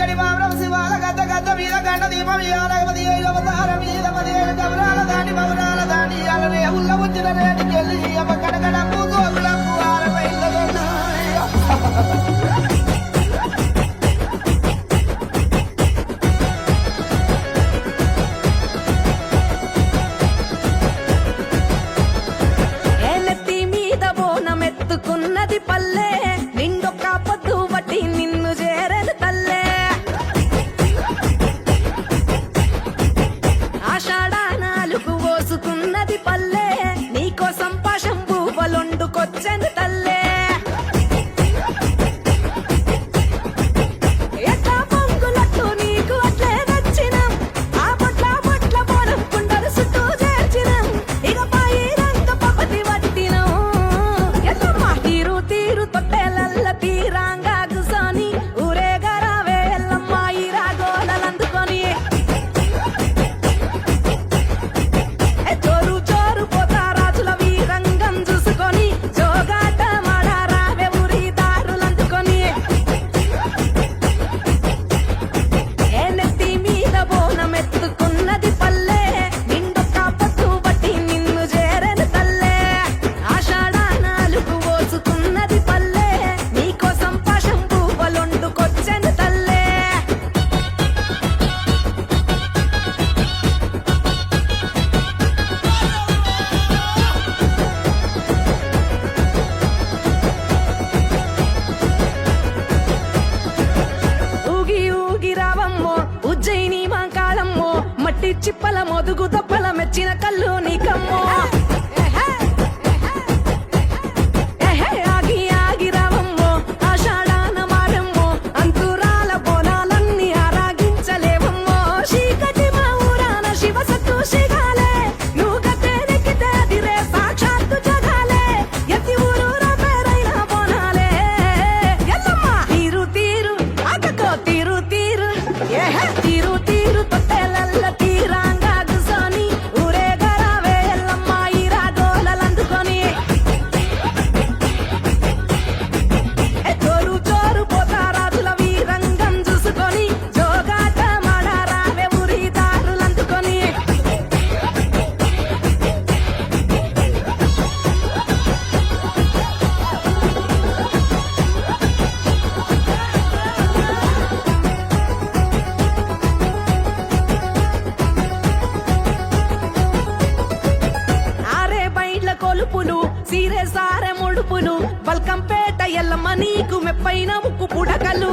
చీకటి మామరం శివాల గద్ద గద్ద మీద గంట దీపం ఇవ్వాలి 15 అవతారం మీద 17 గమరాల దాటి మౌరాల దాటి అలనే ఉల్ల వచ్చిన రేటికి వెళ్ళి అమ్మ కడగడము గోకులము ఆరమైందన్నా ఎత్తుకున్నది పల్లె నిండొక్క పొద్దు బట్టి నిన్ను చేరదు తల్లే ఆషాఢానాలుగు పోసుకున్నది పల్లె నీకోసం పాశం భూపలొండుకొచ్చంది తల్లే ఎట్లా పొంగులట్టు నీకు అట్లే నచ్చినం ఆ బొట్ల బొట్ల పోనం కుండలు చుట్టూ చేర్చినం ఇక పాయి రంగ పపతి వట్టినం తీరు తీరు తొట్టెలల్ల తీరాంగా గుసోని ఊరేగరావే ఎల్లమ్మ ఈ రాగోలందుకొని జోరు జోరు పోతా రాజుల వీరంగం చూసుకొని జోగాట మాడారావే ఊరి దారులందుకొని ఏ నెత్తి మీద బోనం ఎత్తుకున్నది పల్లె నిండొక్క పట్టు బట్టి నిన్ను చేరను తల్లే ఆషాఢానాలుగు పోసుకున్నది పల్లె నీకోసం పాశం భూపలొండుకొచ్చను తల్లే ఊగి ఊగి రావమ్మో ఉజ్జయిని మాంకాళమ్మో మట్టి చిప్పల మొదుగు దప్పల మెచ్చిన కళ్ళు నీకమ్మో ఆగి ఆగి రావమ్మో ఆషాఢాన మారమ్మో అంతురాల బోనాలన్నీ ఆరాగించలేవమ్మో చీకటి మా ఊరాన శివ సత్తు శిగాలే నువ్వు గద్దెనెక్కితే అదిరే సాక్షాత్తు జగాలే ఎత్తి ఊరూరా పేరైన బోనాలే ఎల్లమ్మ తీరు తీరు ఆకతో తీరు తీరు తీరు తీరు తొట్టెలల్ల తీరాంగా గుసోని ఊరేగరావే ఎల్లమ్మ ఈ రాగోలందుకొని జోరు జోరు పోతా రాజుల వీరంగం చూసుకొని జోగాట మాడారావే ఊరి దారులందుకొని ఆరే బైడ్ల కొలుపులు సీరే సారె ముడుపులు బల్కంపేట ఎల్లమ్మ నీకు మెప్పైన ముక్కు పుడకలు